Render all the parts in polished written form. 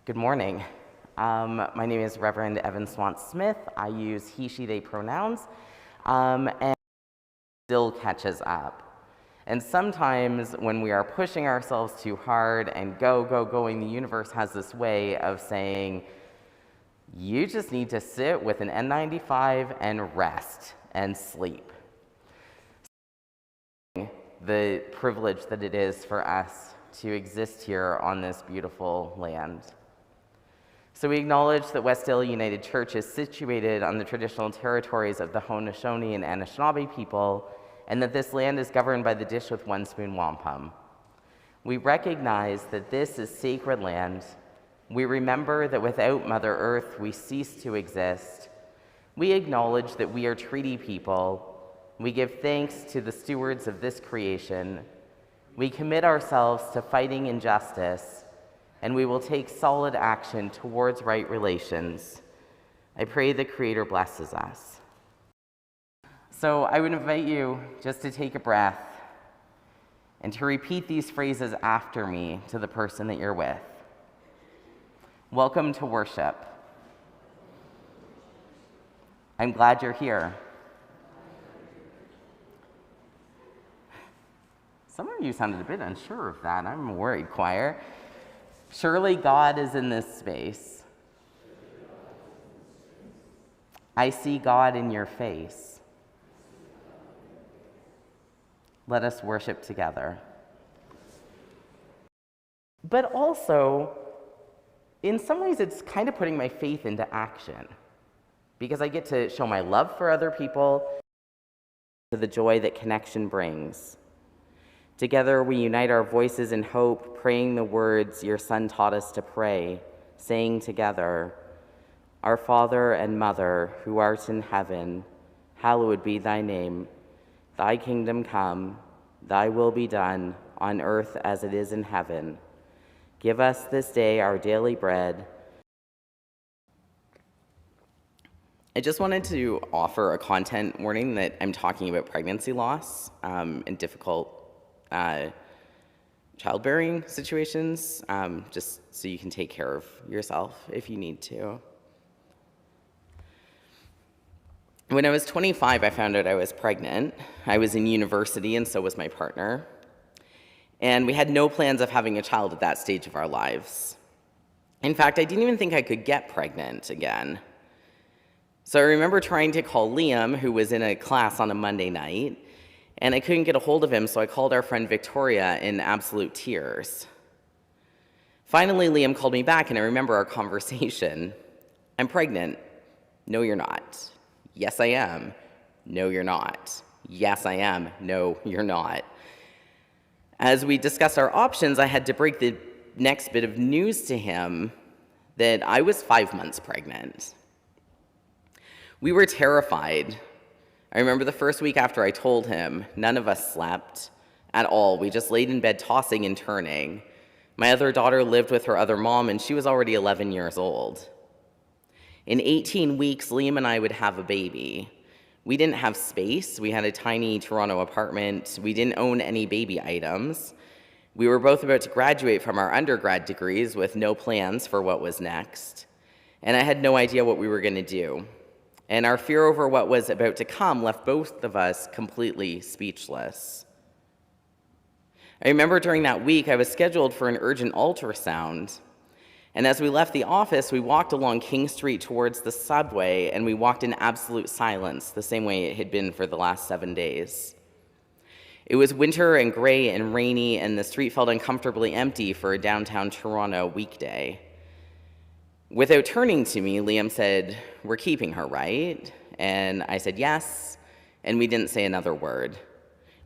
Good morning. My name is Reverend Evan Swan-Smith. I use he, she, they pronouns, and still catches up. And sometimes when we are pushing ourselves too hard and going, the universe has this way of saying, you just need to sit with an N95 and rest and sleep. The privilege that it is for us to exist here on this beautiful land. So we acknowledge that Westdale United Church is situated on the traditional territories of the Haudenosaunee and Anishinaabe people, and that this land is governed by the dish with one spoon wampum. We recognize that this is sacred land. We remember that without Mother Earth, we cease to exist. We acknowledge that we are treaty people. We give thanks to the stewards of this creation. We commit ourselves to fighting injustice, and we will take solid action towards right relations. I pray the Creator blesses us. So I would invite you just to take a breath and to repeat these phrases after me to the person that you're with. Welcome to worship. I'm glad you're here. Some of you sounded a bit unsure of that. I'm worried, choir. Surely God is in this space. I see God in your face. Let us worship together. But also, in some ways, it's kind of putting my faith into action, because I get to show my love for other people, to the joy that connection brings. Together, we unite our voices in hope, praying the words your Son taught us to pray, saying together, Our Father and Mother, who art in heaven, hallowed be thy name. Thy kingdom come, thy will be done, on earth as it is in heaven. Give us this day our daily bread. I just wanted to offer a content warning that I'm talking about pregnancy loss and difficult childbearing situations, just so you can take care of yourself if you need to. When I was 25, I found out I was pregnant. I was in university, and so was my partner. And we had no plans of having a child at that stage of our lives. In fact, I didn't even think I could get pregnant again. So I remember trying to call Liam, who was in a class on a Monday night, and I couldn't get a hold of him, so I called our friend Victoria in absolute tears. Finally, Liam called me back, and I remember our conversation. I'm pregnant. No, you're not. Yes, I am. No, you're not. Yes, I am. No, you're not. As we discussed our options, I had to break the next bit of news to him that I was 5 months pregnant. We were terrified. I remember the first week after I told him, none of us slept at all. We just laid in bed tossing and turning. My other daughter lived with her other mom, and she was already 11 years old. In 18 weeks, Liam and I would have a baby. We didn't have space. We had a tiny Toronto apartment. We didn't own any baby items. We were both about to graduate from our undergrad degrees with no plans for what was next. And I had no idea what we were going to do. And our fear over what was about to come left both of us completely speechless. I remember during that week, I was scheduled for an urgent ultrasound. And as we left the office, we walked along King Street towards the subway, and we walked in absolute silence, the same way it had been for the last 7 days. It was winter and gray and rainy, and the street felt uncomfortably empty for a downtown Toronto weekday. Without turning to me, Liam said, "We're keeping her, right?" And I said, "Yes," and we didn't say another word.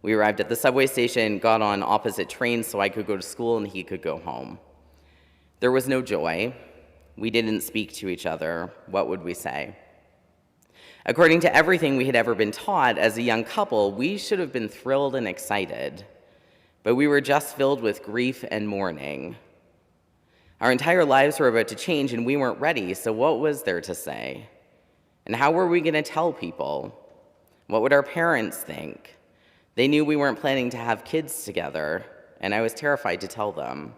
We arrived at the subway station, got on opposite trains so I could go to school and he could go home. There was no joy. We didn't speak to each other. What would we say? According to everything we had ever been taught as a young couple, we should have been thrilled and excited, but we were just filled with grief and mourning. Our entire lives were about to change, and we weren't ready, so what was there to say? And how were we going to tell people? What would our parents think? They knew we weren't planning to have kids together, and I was terrified to tell them.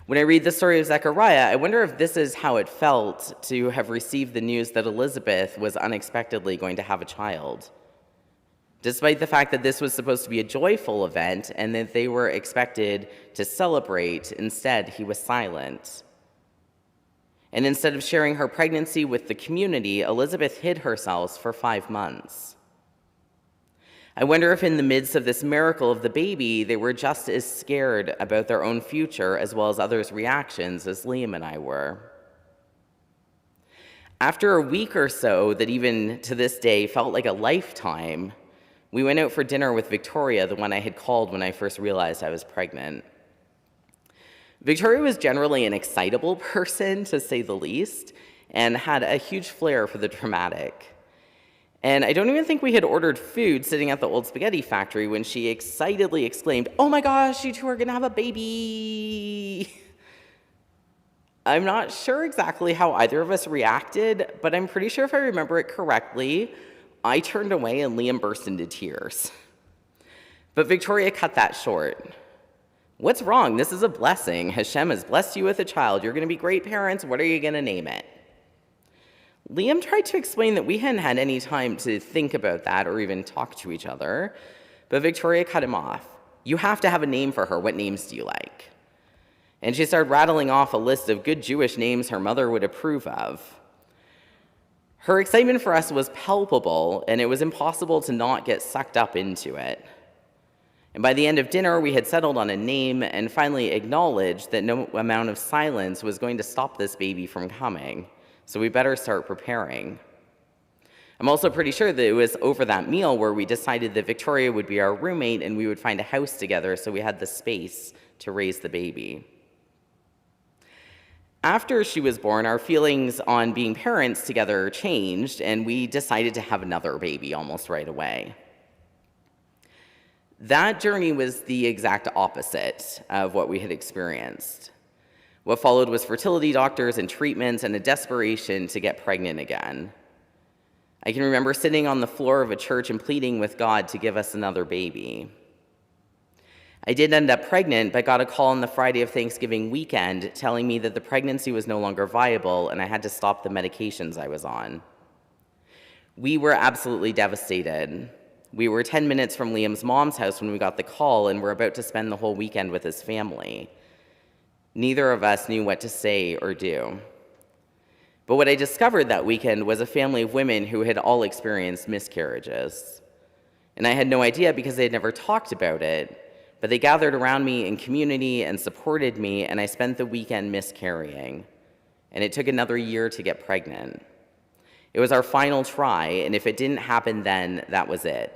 When I read the story of Zechariah, I wonder if this is how it felt to have received the news that Elizabeth was unexpectedly going to have a child. Despite the fact that this was supposed to be a joyful event and that they were expected to celebrate, instead he was silent. And instead of sharing her pregnancy with the community, Elizabeth hid herself for 5 months. I wonder if in the midst of this miracle of the baby, they were just as scared about their own future as well as others' reactions as Liam and I were. After a week or so that even to this day felt like a lifetime, we went out for dinner with Victoria, the one I had called when I first realized I was pregnant. Victoria was generally an excitable person, to say the least, and had a huge flair for the dramatic. And I don't even think we had ordered food sitting at the old spaghetti factory when she excitedly exclaimed, "Oh my gosh, you two are gonna have a baby!" I'm not sure exactly how either of us reacted, but I'm pretty sure if I remember it correctly, I turned away and Liam burst into tears. But Victoria cut that short. "What's wrong? This is a blessing. Hashem has blessed you with a child. You're gonna be great parents. What are you gonna name it?" Liam tried to explain that we hadn't had any time to think about that or even talk to each other, but Victoria cut him off. "You have to have a name for her. What names do you like?" And she started rattling off a list of good Jewish names her mother would approve of. Her excitement for us was palpable, and it was impossible to not get sucked up into it. And by the end of dinner, we had settled on a name and finally acknowledged that no amount of silence was going to stop this baby from coming. So we better start preparing. I'm also pretty sure that it was over that meal where we decided that Victoria would be our roommate and we would find a house together so we had the space to raise the baby. After she was born, our feelings on being parents together changed and we decided to have another baby almost right away. That journey was the exact opposite of what we had experienced. What followed was fertility doctors and treatments and a desperation to get pregnant again. I can remember sitting on the floor of a church and pleading with God to give us another baby. I did end up pregnant, but got a call on the Friday of Thanksgiving weekend telling me that the pregnancy was no longer viable and I had to stop the medications I was on. We were absolutely devastated. We were 10 minutes from Liam's mom's house when we got the call and were about to spend the whole weekend with his family. Neither of us knew what to say or do. But what I discovered that weekend was a family of women who had all experienced miscarriages. And I had no idea because they had never talked about it, but they gathered around me in community and supported me, and I spent the weekend miscarrying. And it took another year to get pregnant. It was our final try, and if it didn't happen then, that was it.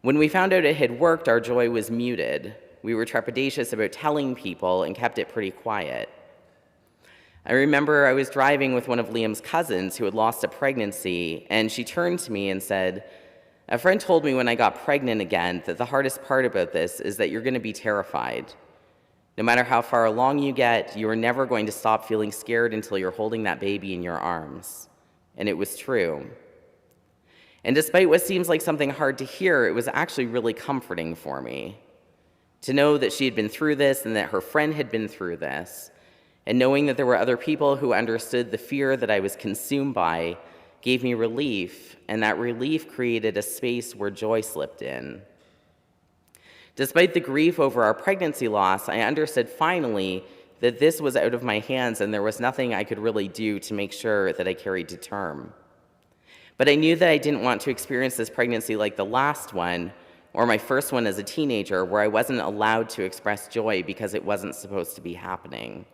When we found out it had worked, our joy was muted. We were trepidatious about telling people and kept it pretty quiet. I remember I was driving with one of Liam's cousins who had lost a pregnancy, and she turned to me and said, "A friend told me when I got pregnant again that the hardest part about this is that you're going to be terrified. No matter how far along you get, you are never going to stop feeling scared until you're holding that baby in your arms." And it was true. And despite what seems like something hard to hear, it was actually really comforting for me. To know that she had been through this and that her friend had been through this, and knowing that there were other people who understood the fear that I was consumed by gave me relief, and that relief created a space where joy slipped in. Despite the grief over our pregnancy loss, I understood finally that this was out of my hands and there was nothing I could really do to make sure that I carried to term. But I knew that I didn't want to experience this pregnancy like the last one, or my first one as a teenager, where I wasn't allowed to express joy because it wasn't supposed to be happening.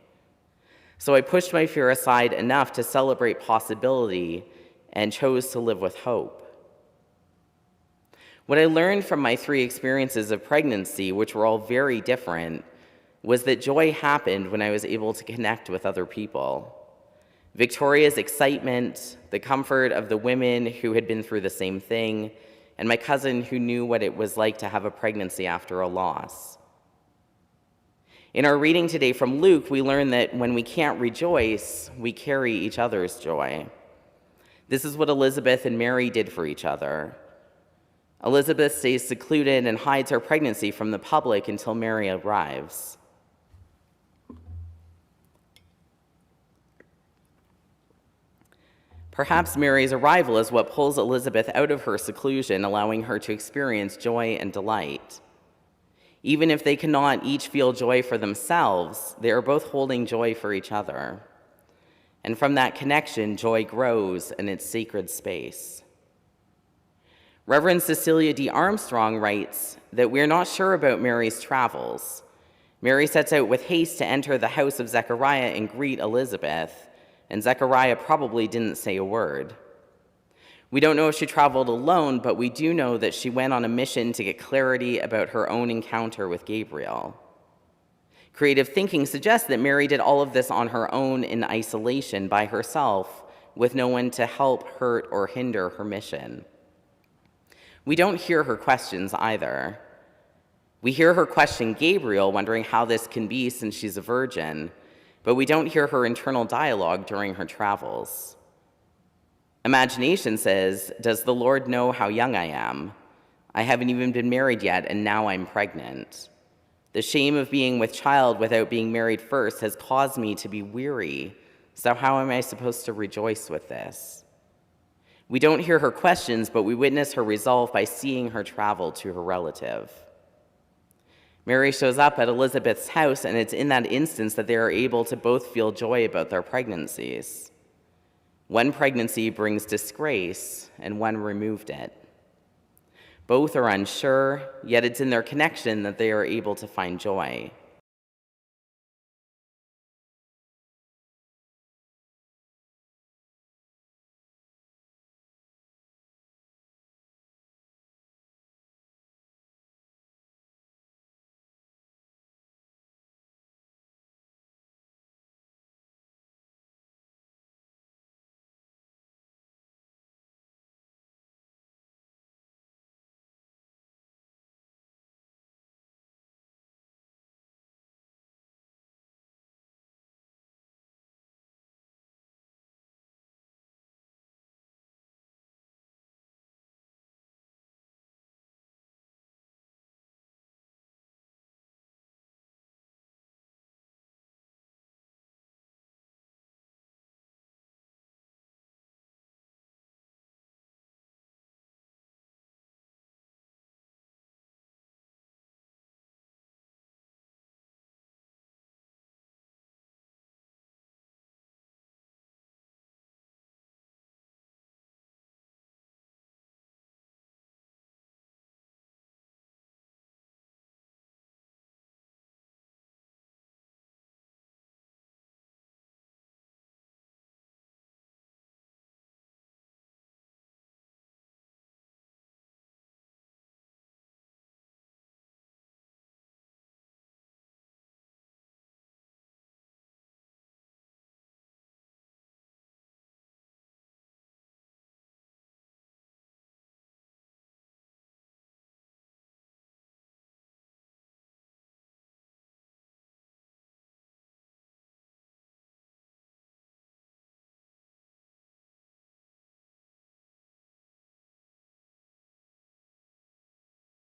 So I pushed my fear aside enough to celebrate possibility and chose to live with hope. What I learned from my 3 experiences of pregnancy, which were all very different, was that joy happened when I was able to connect with other people. Victoria's excitement, the comfort of the women who had been through the same thing, and my cousin who knew what it was like to have a pregnancy after a loss. In our reading today from Luke, we learn that when we can't rejoice, we carry each other's joy. This is what Elizabeth and Mary did for each other. Elizabeth stays secluded and hides her pregnancy from the public until Mary arrives. Perhaps Mary's arrival is what pulls Elizabeth out of her seclusion, allowing her to experience joy and delight. Even if they cannot each feel joy for themselves, they are both holding joy for each other. And from that connection, joy grows in its sacred space. Reverend Cecilia D. Armstrong writes that we're not sure about Mary's travels. Mary sets out with haste to enter the house of Zechariah and greet Elizabeth, and Zechariah probably didn't say a word. We don't know if she traveled alone, but we do know that she went on a mission to get clarity about her own encounter with Gabriel. Creative thinking suggests that Mary did all of this on her own in isolation by herself, with no one to help, hurt, or hinder her mission. We don't hear her questions either. We hear her question Gabriel, wondering how this can be since she's a virgin, but we don't hear her internal dialogue during her travels. Imagination says, "Does the Lord know how young I am? I haven't even been married yet, and now I'm pregnant. The shame of being with child without being married first has caused me to be weary, so how am I supposed to rejoice with this?" We don't hear her questions, but we witness her resolve by seeing her travel to her relative. Mary shows up at Elizabeth's house, and it's in that instance that they are able to both feel joy about their pregnancies. One pregnancy brings disgrace, and one removed it. Both are unsure, yet it's in their connection that they are able to find joy.